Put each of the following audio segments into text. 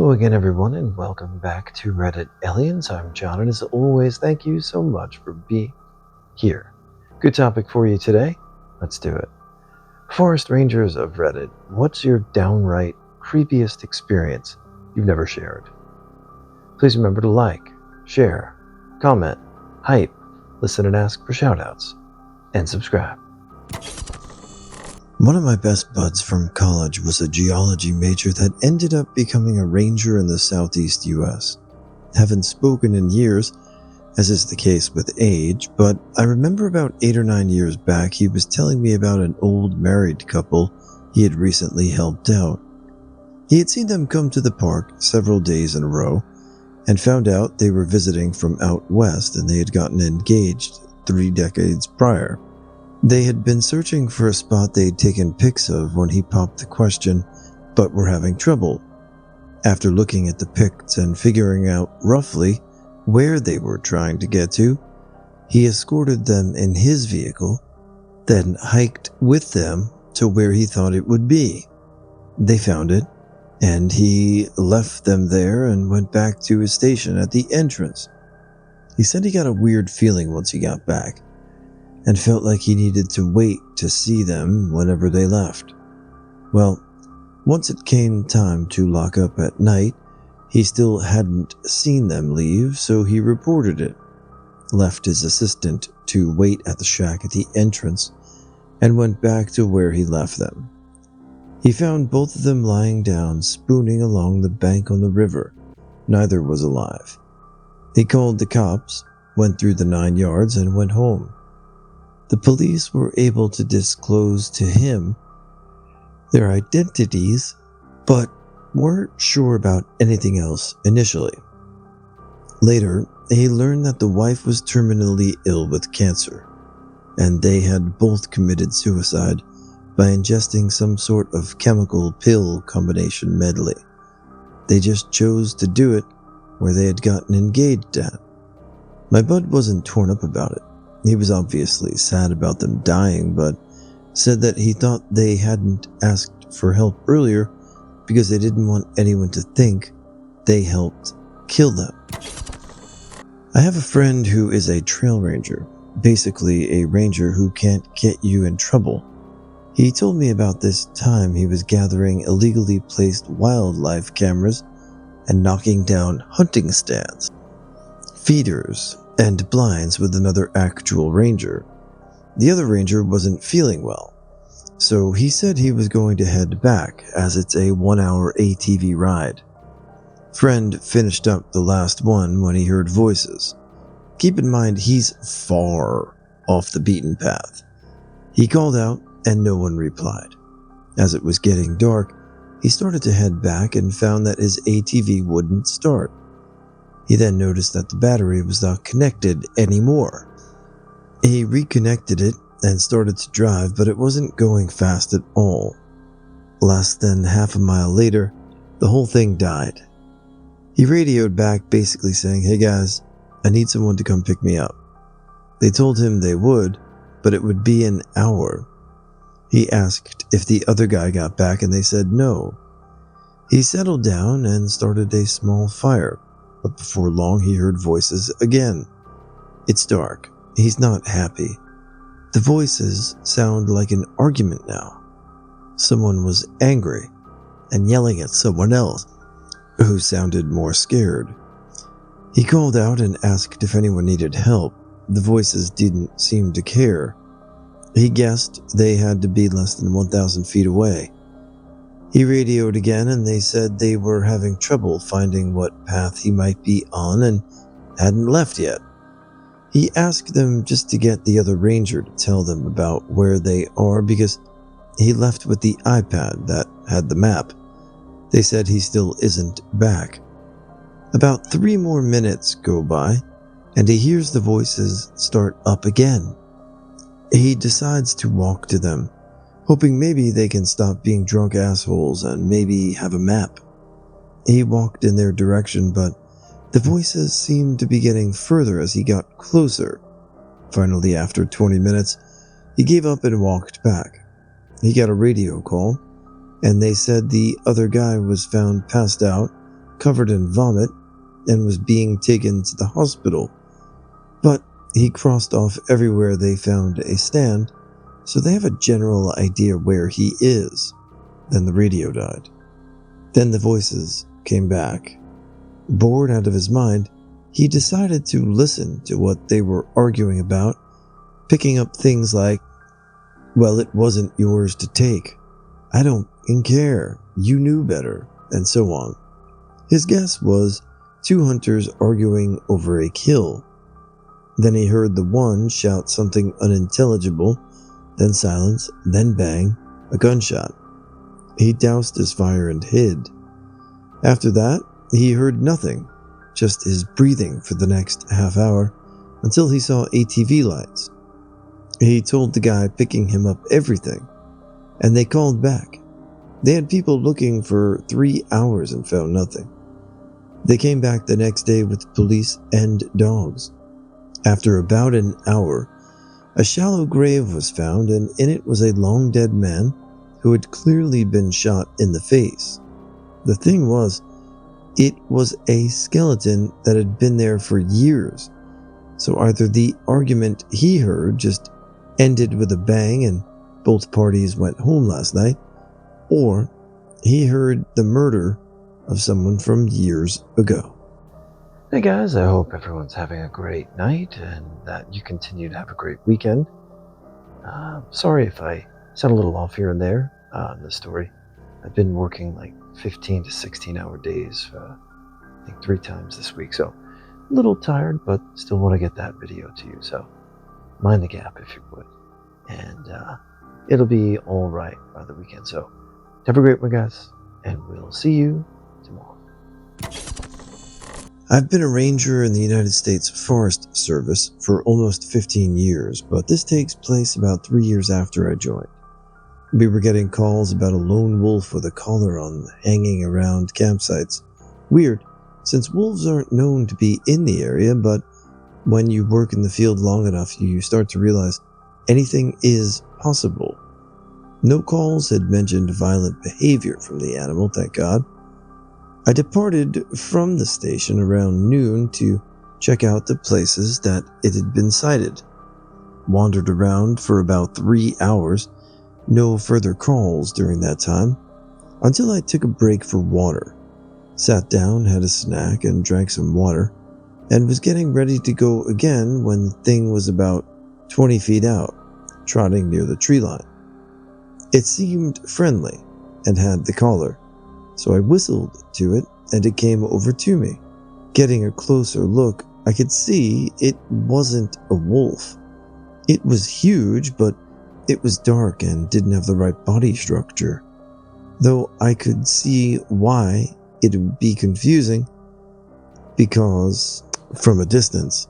Hello again, everyone, and welcome back to Reddit Aliens. I'm John, and as always, thank you so much for being here. Good topic for you today. Let's do it. Forest Rangers of Reddit, what's your downright creepiest experience you've never shared? Please remember to like, share, comment, hype, listen and ask for shoutouts, and subscribe. One of my best buds from college was a geology major that ended up becoming a ranger in the southeast US. Haven't spoken in years, as is the case with age, but I remember about 8 or 9 years back he was telling me about an old married couple he had recently helped out. He had seen them come to the park several days in a row and found out they were visiting from out west and they had gotten engaged 3 decades prior. They had been searching for a spot they'd taken pics of when he popped the question, but were having trouble. After looking at the pics and figuring out roughly where they were trying to get to, he escorted them in his vehicle, then hiked with them to where he thought it would be. They found it, and he left them there and went back to his station at the entrance. He said he got a weird feeling once he got back, and felt like he needed to wait to see them whenever they left. Well, once it came time to lock up at night, he still hadn't seen them leave, so he reported it, left his assistant to wait at the shack at the entrance, and went back to where he left them. He found both of them lying down, spooning along the bank on the river. Neither was alive. He called the cops, went through the 9 yards, and went home. The police were able to disclose to him their identities, but weren't sure about anything else initially. Later, he learned that the wife was terminally ill with cancer, and they had both committed suicide by ingesting some sort of chemical pill combination medley. They just chose to do it where they had gotten engaged at. My bud wasn't torn up about it. He was obviously sad about them dying, but said that he thought they hadn't asked for help earlier because they didn't want anyone to think they helped kill them. I have a friend who is a trail ranger, basically a ranger who can't get you in trouble. He told me about this time he was gathering illegally placed wildlife cameras and knocking down hunting stands, feeders, and blinds with another actual ranger. The other ranger wasn't feeling well, so he said he was going to head back as it's a 1-hour ATV ride. Friend finished up the last one when he heard voices. Keep in mind he's far off the beaten path. He called out and no one replied. As it was getting dark, he started to head back and found that his ATV wouldn't start. He then noticed that the battery was not connected anymore. He reconnected it and started to drive, but it wasn't going fast at all. Less than half a mile later, the whole thing died. He radioed back basically saying, "Hey guys, I need someone to come pick me up." They told him they would, but it would be an hour. He asked if the other guy got back and they said no. He settled down and started a small fire. But before long he heard voices again. It's dark. He's not happy. The voices sound like an argument now. Someone was angry and yelling at someone else, who sounded more scared. He called out and asked if anyone needed help. The voices didn't seem to care. He guessed they had to be less than 1,000 feet away. He radioed again and they said they were having trouble finding what path he might be on and hadn't left yet. He asked them just to get the other ranger to tell them about where they are because he left with the iPad that had the map. They said he still isn't back. About 3 more minutes go by and he hears the voices start up again. He decides to walk to them, hoping maybe they can stop being drunk assholes and maybe have a map. He walked in their direction, but the voices seemed to be getting further as he got closer. Finally, after 20 minutes, he gave up and walked back. He got a radio call, and they said the other guy was found passed out covered in vomit and was being taken to the hospital. But he crossed off everywhere they found a stand, so they have a general idea where he is. Then the radio died. Then the voices came back. Bored out of his mind, he decided to listen to what they were arguing about, picking up things like, "Well, it wasn't yours to take. I don't care. You knew better," and so on. His guess was 2 hunters arguing over a kill. Then he heard the one shout something unintelligible, then silence, then bang, a gunshot. He doused his fire and hid. After that, he heard nothing, just his breathing for the next half hour, until he saw ATV lights. He told the guy picking him up everything, and they called back. They had people looking for 3 hours and found nothing. They came back the next day with police and dogs. After about an hour, a shallow grave was found, and in it was a long dead man who had clearly been shot in the face. The thing was, it was a skeleton that had been there for years, so either the argument he heard just ended with a bang and both parties went home last night, or he heard the murder of someone from years ago. Hey guys, I hope everyone's having a great night and that you continue to have a great weekend. Sorry if I sound a little off here and there in the story. I've been working like 15 to 16 hour days, I think 3 times this week, so a little tired, but still want to get that video to you, so mind the gap if you would. And it'll be all right by the weekend, so have a great one, guys, and we'll see you tomorrow. I've been a ranger in the United States Forest Service for almost 15 years, but this takes place about 3 years after I joined. We were getting calls about a lone wolf with a collar on hanging around campsites. Weird, since wolves aren't known to be in the area, but when you work in the field long enough, you start to realize anything is possible. No calls had mentioned violent behavior from the animal, thank God. I departed from the station around noon to check out the places that it had been sighted. Wandered around for about 3 hours, no further calls during that time, until I took a break for water. Sat down, had a snack, and drank some water, and was getting ready to go again when the thing was about 20 feet out, trotting near the tree line. It seemed friendly, and had the collar, so I whistled to it, and it came over to me. Getting a closer look, I could see it wasn't a wolf. It was huge, but it was dark and didn't have the right body structure. Though I could see why it would be confusing, because from a distance.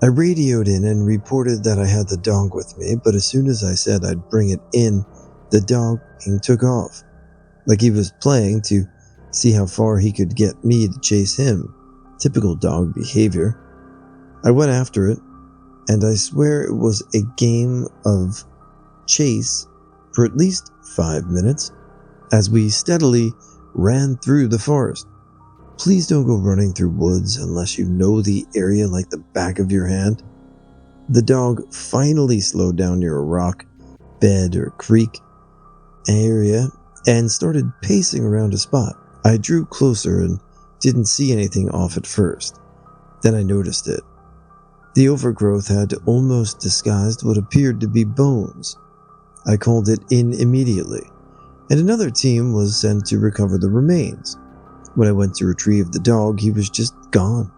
I radioed in and reported that I had the dog with me, but as soon as I said I'd bring it in, the dog took off, like he was playing to see how far he could get me to chase him. Typical dog behavior. I went after it, and I swear it was a game of chase for at least 5 minutes, as we steadily ran through the forest. Please don't go running through woods unless you know the area like the back of your hand. The dog finally slowed down near a rock, bed, or creek area and started pacing around a spot. I drew closer and didn't see anything off at first. Then I noticed it. The overgrowth had almost disguised what appeared to be bones. I called it in immediately, and another team was sent to recover the remains. When I went to retrieve the dog, he was just gone.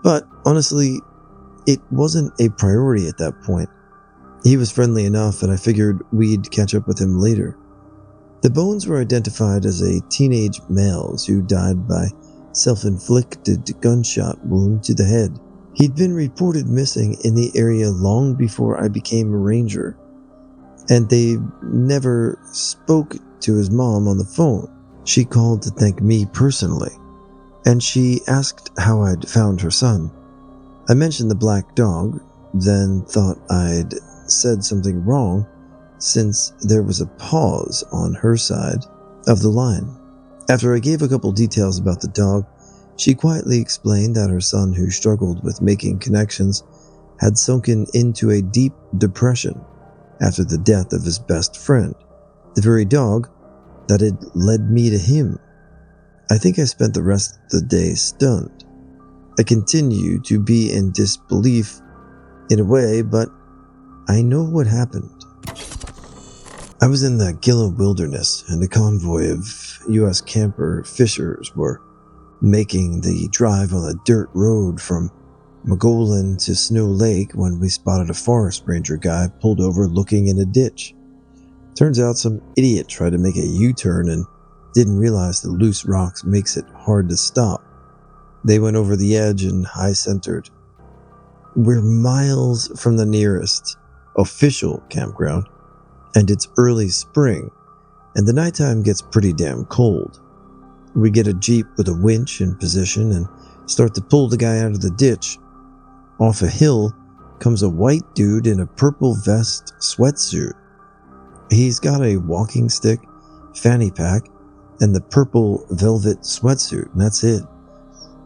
But honestly, it wasn't a priority at that point. He was friendly enough, and I figured we'd catch up with him later. The bones were identified as a teenage males who died by self-inflicted gunshot wound to the head. He'd been reported missing in the area long before I became a ranger, and they never spoke to his mom on the phone. She called to thank me personally, and she asked how I'd found her son. I mentioned the black dog, then thought I'd said something wrong since there was a pause on her side of the line. After I gave a couple details about the dog, she quietly explained that her son, who struggled with making connections, had sunken into a deep depression after the death of his best friend, the very dog that had led me to him. I think I spent the rest of the day stunned. I continue to be in disbelief in a way, but I know what happened. I was in the Gila wilderness, and a convoy of U.S. camper fishers were making the drive on a dirt road from Mogollon to Snow Lake when we spotted a forest ranger guy pulled over looking in a ditch. Turns out some idiot tried to make a U-turn and didn't realize the loose rocks makes it hard to stop. They went over the edge and high-centered. We're miles from the nearest official campground, and it's early spring, and the nighttime gets pretty damn cold. We get a jeep with a winch in position and start to pull the guy out of the ditch. Off a hill comes a white dude in a purple vest sweatsuit. He's got a walking stick, fanny pack, and the purple velvet sweatsuit, and that's it.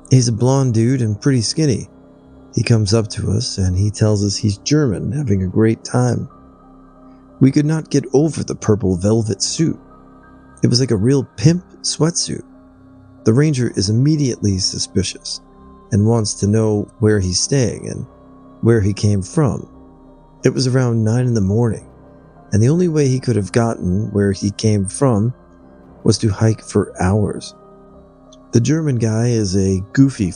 He's a blonde dude and pretty skinny. He comes up to us and he tells us he's German, having a great time. We could not get over the purple velvet suit. It was like a real pimp sweatsuit. The ranger is immediately suspicious and wants to know where he's staying and where he came from. It was around 9 in the morning, and the only way he could have gotten where he came from was to hike for hours. The German guy is a goofy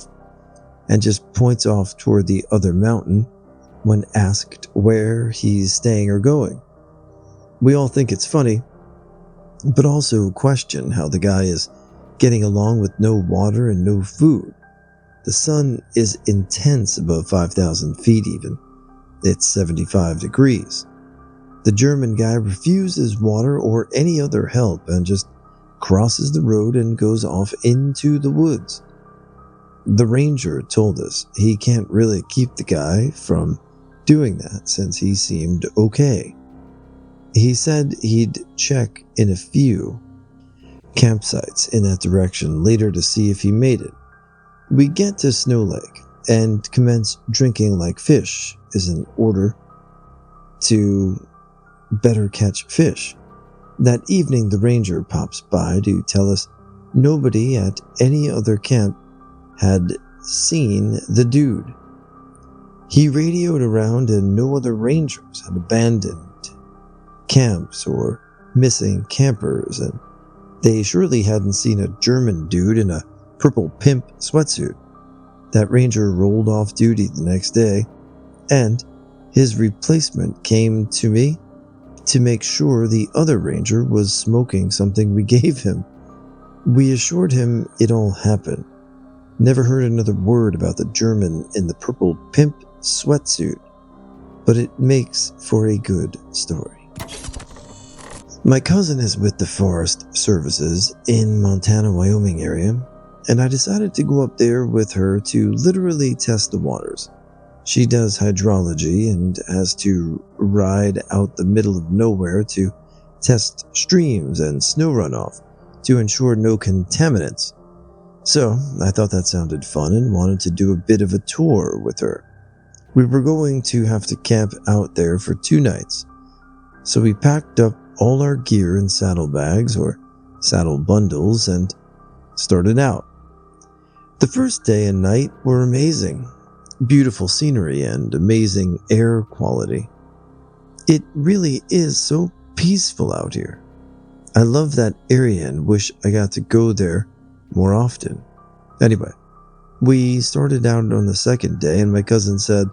and just points off toward the other mountain when asked where he's staying or going. We all think it's funny, but also question how the guy is getting along with no water and no food. The sun is intense above 5,000 feet even. It's 75 degrees. The German guy refuses water or any other help and just crosses the road and goes off into the woods. The ranger told us he can't really keep the guy from doing that since he seemed okay. He said he'd check in a few campsites in that direction later to see if he made it. We get to Snow Lake and commence drinking like fish is in order to better catch fish. That evening the ranger pops by to tell us nobody at any other camp had seen the dude. He radioed around and no other rangers had abandoned camps or missing campers, and they surely hadn't seen a German dude in a purple pimp sweatsuit. That ranger rolled off duty the next day, and his replacement came to me to make sure the other ranger was smoking something we gave him. We assured him it all happened. Never heard another word about the German in the purple pimp sweatsuit, but it makes for a good story. My cousin is with the Forest Services in Montana-Wyoming area, and I decided to go up there with her to literally test the waters. She does hydrology and has to ride out the middle of nowhere to test streams and snow runoff to ensure no contaminants. So I thought that sounded fun and wanted to do a bit of a tour with her. We were going to have to camp out there for 2 nights, so we packed up all our gear in saddlebags or saddle bundles and started out. The first day and night were amazing. Beautiful scenery and amazing air quality. It really is so peaceful out here. I love that area and wish I got to go there more often. Anyway, we started out on the second day and my cousin said,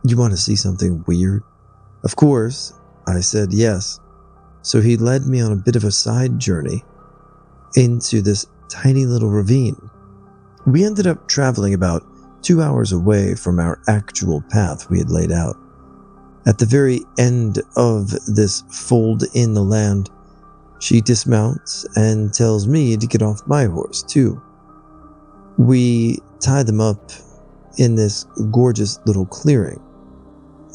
"You want to see something weird?" Of course, I said yes. So he led me on a bit of a side journey into this tiny little ravine. We ended up traveling about 2 hours away from our actual path we had laid out. At the very end of this fold in the land, she dismounts and tells me to get off my horse too. We tie them up in this gorgeous little clearing,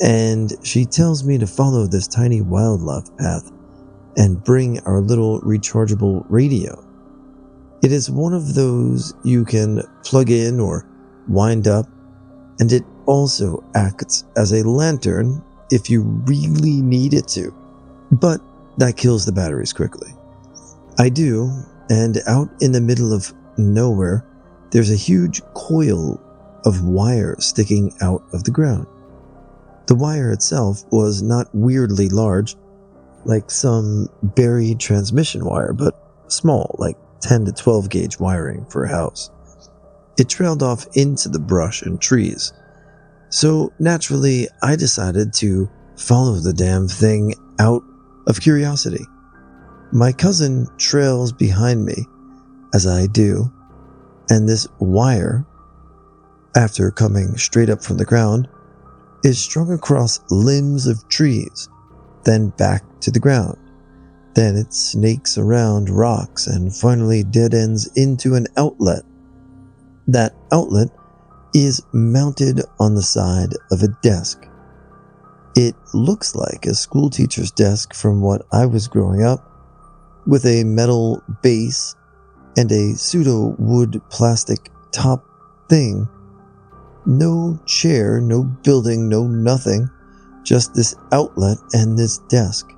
and she tells me to follow this tiny wildlife path and bring our little rechargeable radio. It is one of those you can plug in or wind up, and it also acts as a lantern if you really need it to. But that kills the batteries quickly. I do, and out in the middle of nowhere, there's a huge coil of wire sticking out of the ground. The wire itself was not weirdly large, like some buried transmission wire, but small, like 10 to 12 gauge wiring for a house. It trailed off into the brush and trees. So naturally, I decided to follow the damn thing out of curiosity. My cousin trails behind me, as I do, and this wire, after coming straight up from the ground, is strung across limbs of trees, then back to the ground. Then it snakes around rocks and finally dead ends into an outlet. That outlet is mounted on the side of a desk. It looks like a schoolteacher's desk from what I was growing up, with a metal base and a pseudo wood plastic top thing. No chair, no building, no nothing, just this outlet and this desk.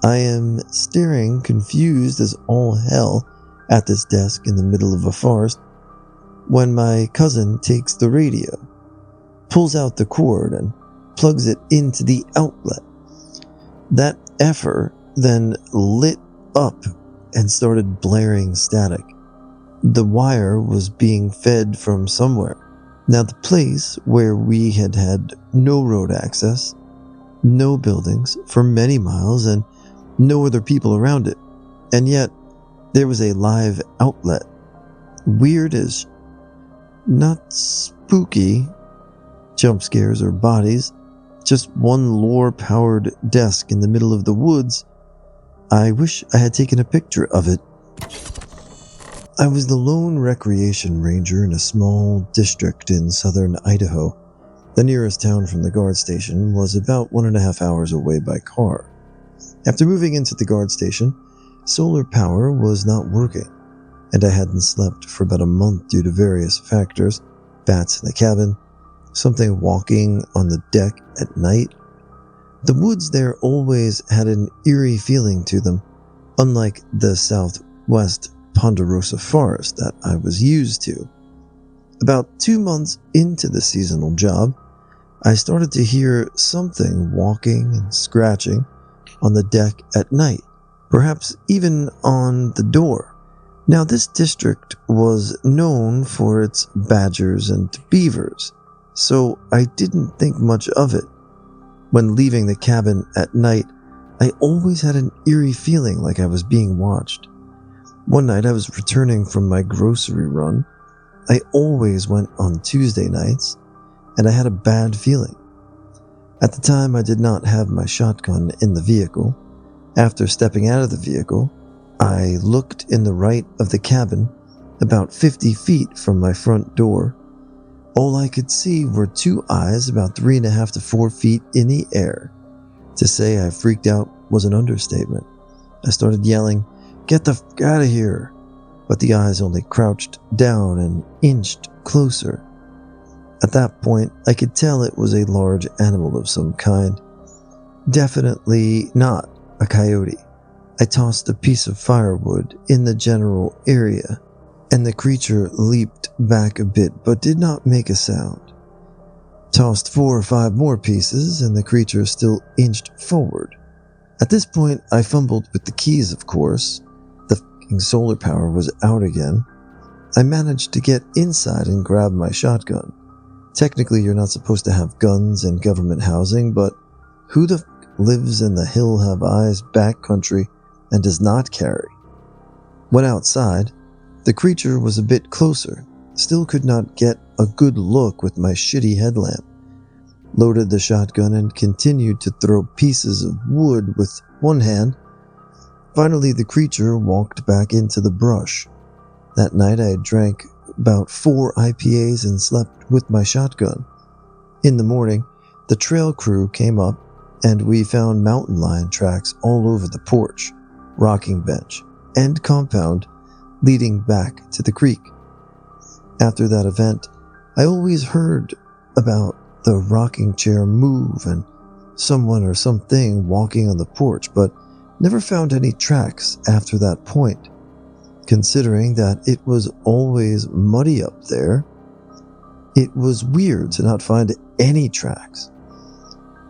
I am staring confused as all hell at this desk in the middle of a forest when my cousin takes the radio, pulls out the cord and plugs it into the outlet. That effer then lit up and started blaring static. The wire was being fed from somewhere. Now the place where we had had no road access, no buildings for many miles, and no other people around it, and yet there was a live outlet. Weird as not spooky, jump scares or bodies, just one lore-powered desk in the middle of the woods. I wish I had taken a picture of it. I was the lone recreation ranger in a small district in southern Idaho. The nearest town from the guard station was about 1.5 hours away by car. After moving into the guard station, solar power was not working, and I hadn't slept for about a month due to various factors: bats in the cabin, something walking on the deck at night. The woods there always had an eerie feeling to them, unlike the southwest Ponderosa forest that I was used to. About 2 months into the seasonal job, I started to hear something walking and scratching on the deck at night, perhaps even on the door. Now, this district was known for its badgers and beavers, so I didn't think much of it. When leaving the cabin at night, I always had an eerie feeling like I was being watched. One night I was returning from my grocery run. I always went on Tuesday nights, and I had a bad feeling. At the time, I did not have my shotgun in the vehicle. After stepping out of the vehicle, I looked in the right of the cabin, about 50 feet from my front door. All I could see were two eyes about 3.5 to 4 feet in the air. To say I freaked out was an understatement. I started yelling, "Get the f*** out of here!" But the eyes only crouched down and inched closer. At that point, I could tell it was a large animal of some kind. Definitely not a coyote. I tossed a piece of firewood in the general area, and the creature leaped back a bit but did not make a sound. Tossed 4 or 5 more pieces, and the creature still inched forward. At this point, I fumbled with the keys, of course. The f***ing solar power was out again. I managed to get inside and grab my shotgun. Technically, you're not supposed to have guns in government housing, but who the f*** lives in the hill-have-eyes backcountry and does not carry? Went outside. The creature was a bit closer. Still could not get a good look with my shitty headlamp. Loaded the shotgun and continued to throw pieces of wood with one hand. Finally, the creature walked back into the brush. That night, I drank about 4 IPAs and slept with my shotgun. In the morning, the trail crew came up, and we found mountain lion tracks all over the porch, rocking bench, and compound, leading back to the creek. After that event, I always heard about the rocking chair move and someone or something walking on the porch, but never found any tracks after that point. Considering that it was always muddy up there, it was weird to not find any tracks.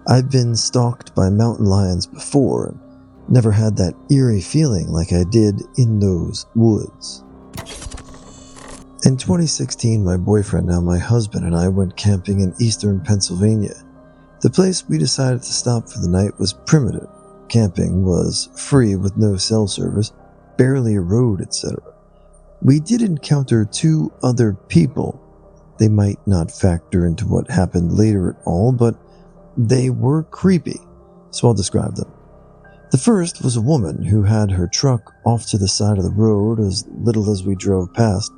I've been stalked by mountain lions before and never had that eerie feeling like I did in those woods. In 2016, my boyfriend, now my husband, and I went camping in eastern Pennsylvania. The place we decided to stop for the night was primitive. Camping was free with no cell service, barely a road, etc. We did encounter 2 other people. They might not factor into what happened later at all, but they were creepy, so I'll describe them. The first was a woman who had her truck off to the side of the road as little as we drove past.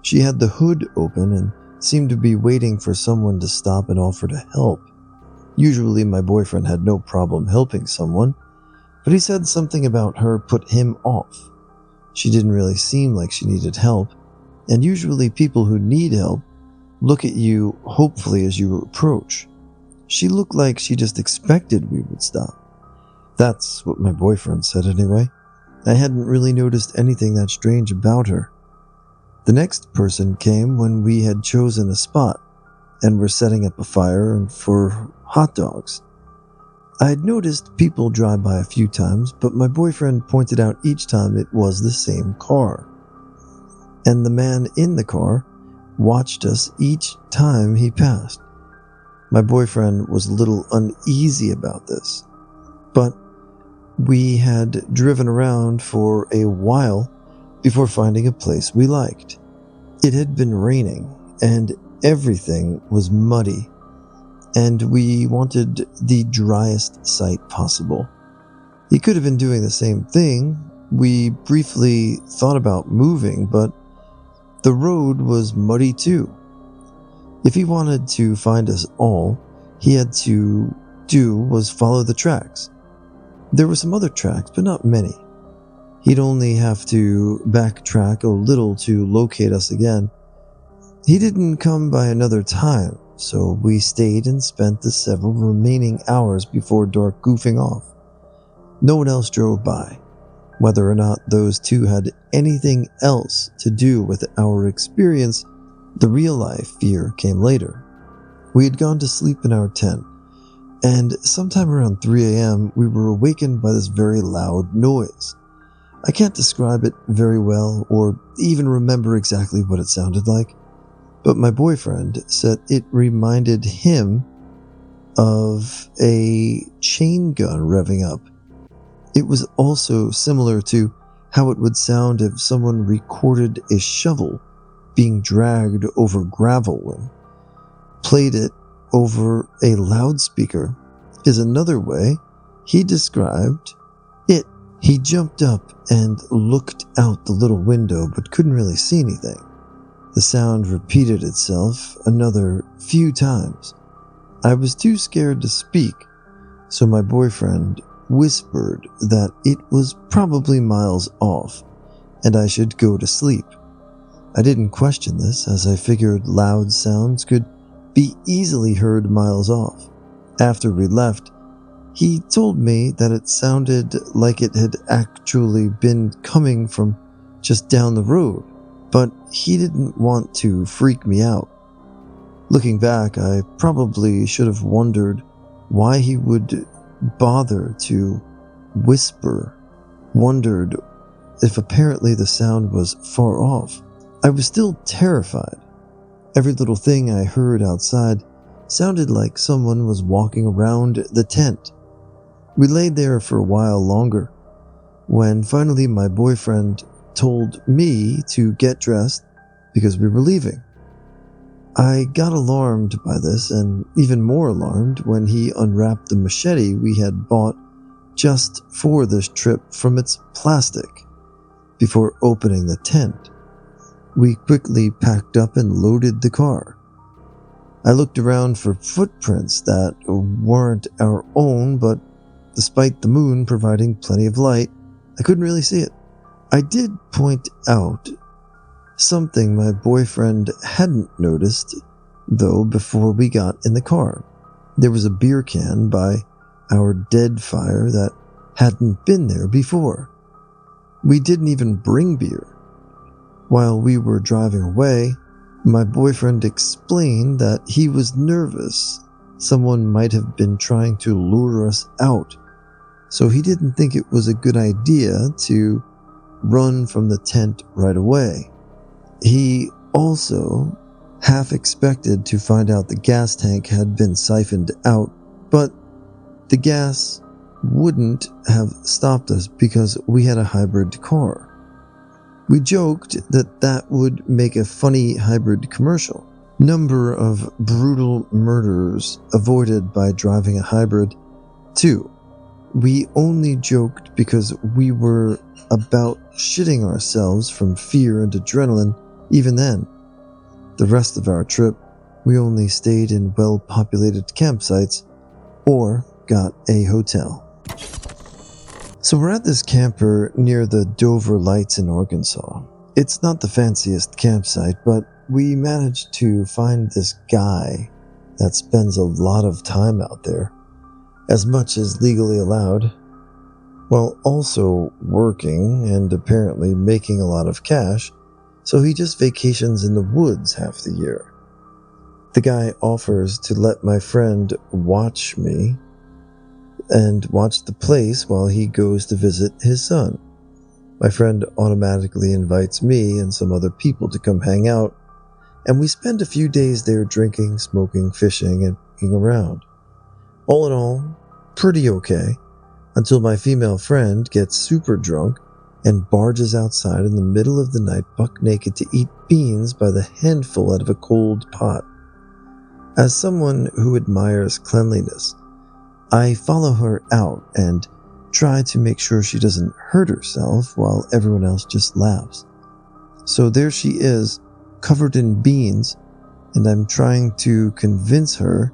She had the hood open and seemed to be waiting for someone to stop and offer to help. Usually my boyfriend had no problem helping someone, but he said something about her put him off. She didn't really seem like she needed help, and usually people who need help look at you hopefully as you approach. She looked like she just expected we would stop. That's what my boyfriend said anyway. I hadn't really noticed anything that strange about her. The next person came when we had chosen a spot and were setting up a fire and for hot dogs. I had noticed people drive by a few times, but my boyfriend pointed out each time it was the same car. And the man in the car watched us each time he passed. My boyfriend was a little uneasy about this, but we had driven around for a while before finding a place we liked. It had been raining and everything was muddy, and we wanted the driest site possible. He could have been doing the same thing. We briefly thought about moving, but the road was muddy too. If he wanted to find us all he had to do was follow the tracks. There were some other tracks, but not many. He'd only have to backtrack a little to locate us again. He didn't come by another time, so we stayed and spent the several remaining hours before dark goofing off. No one else drove by. Whether or not those 2 had anything else to do with our experience, the real-life fear came later. We had gone to sleep in our tent, and sometime around 3 a.m. we were awakened by this very loud noise. I can't describe it very well or even remember exactly what it sounded like, but my boyfriend said it reminded him of a chain gun revving up. It was also similar to how it would sound if someone recorded a shovel being dragged over gravel and played it over a loudspeaker is another way he described it. He jumped up and looked out the little window but couldn't really see anything. The sound repeated itself another few times. I was too scared to speak, so my boyfriend whispered that it was probably miles off and I should go to sleep. I didn't question this, as I figured loud sounds could be easily heard miles off. After we left, he told me that it sounded like it had actually been coming from just down the road, but he didn't want to freak me out. Looking back, I probably should have wondered why he would bother to whisper, wondered if apparently the sound was far off. I was still terrified. Every little thing I heard outside sounded like someone was walking around the tent. We laid there for a while longer, when finally my boyfriend told me to get dressed because we were leaving. I got alarmed by this, and even more alarmed when he unwrapped the machete we had bought just for this trip from its plastic before opening the tent. We quickly packed up and loaded the car. I looked around for footprints that weren't our own, but despite the moon providing plenty of light, I couldn't really see it. I did point out something my boyfriend hadn't noticed, though, before we got in the car. There was a beer can by our dead fire that hadn't been there before. We didn't even bring beer. While we were driving away, my boyfriend explained that he was nervous someone might have been trying to lure us out, so he didn't think it was a good idea to run from the tent right away. He also half expected to find out the gas tank had been siphoned out, but the gas wouldn't have stopped us because we had a hybrid car. We joked that that would make a funny hybrid commercial. Number of brutal murders avoided by driving a hybrid. 2. We only joked because we were about shitting ourselves from fear and adrenaline even then. The rest of our trip, we only stayed in well-populated campsites or got a hotel. So we're at this camper near the Dover Lights in Arkansas. It's not the fanciest campsite, but we managed to find this guy that spends a lot of time out there, as much as legally allowed, while also working and apparently making a lot of cash, so he just vacations in the woods half the year. The guy offers to let my friend watch me and watch the place while he goes to visit his son. My friend automatically invites me and some other people to come hang out, and we spend a few days there drinking, smoking, fishing, and being around. All in all, pretty okay, until my female friend gets super drunk and barges outside in the middle of the night buck naked to eat beans by the handful out of a cold pot. As someone who admires cleanliness, I follow her out and try to make sure she doesn't hurt herself while everyone else just laughs. So there she is, covered in beans, and I'm trying to convince her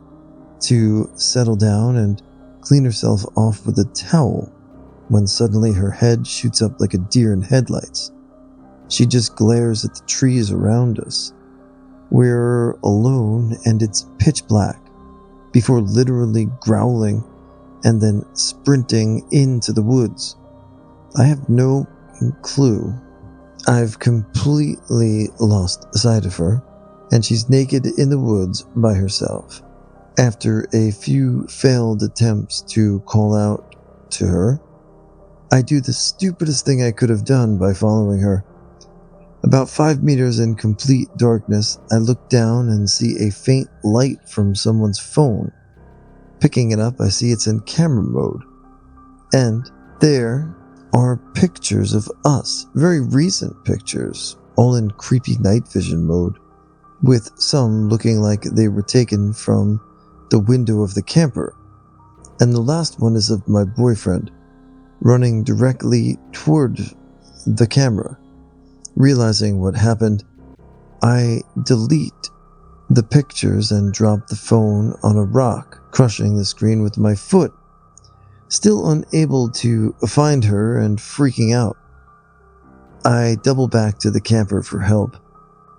to settle down and clean herself off with a towel, when suddenly her head shoots up like a deer in headlights. She just glares at the trees around us. We're alone and it's pitch black, before literally growling and then sprinting into the woods. I have no clue. I've completely lost sight of her, and she's naked in the woods by herself. After a few failed attempts to call out to her, I do the stupidest thing I could have done by following her. About 5 meters in complete darkness, I look down and see a faint light from someone's phone. Picking it up, I see it's in camera mode. And there are pictures of us, very recent pictures, all in creepy night vision mode, with some looking like they were taken from the window of the camper. And the last one is of my boyfriend, running directly toward the camera. Realizing what happened, I delete the pictures and drop the phone on a rock, crushing the screen with my foot. Still unable to find her and freaking out, I double back to the camper for help,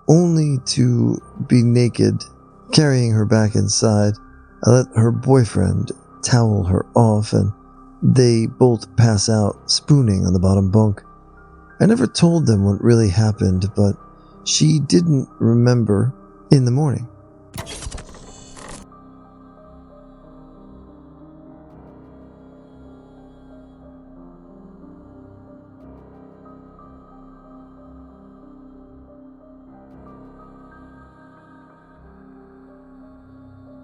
only to be naked. Carrying her back inside, I let her boyfriend towel her off, and they both pass out, spooning on the bottom bunk. I never told them what really happened, but she didn't remember in the morning.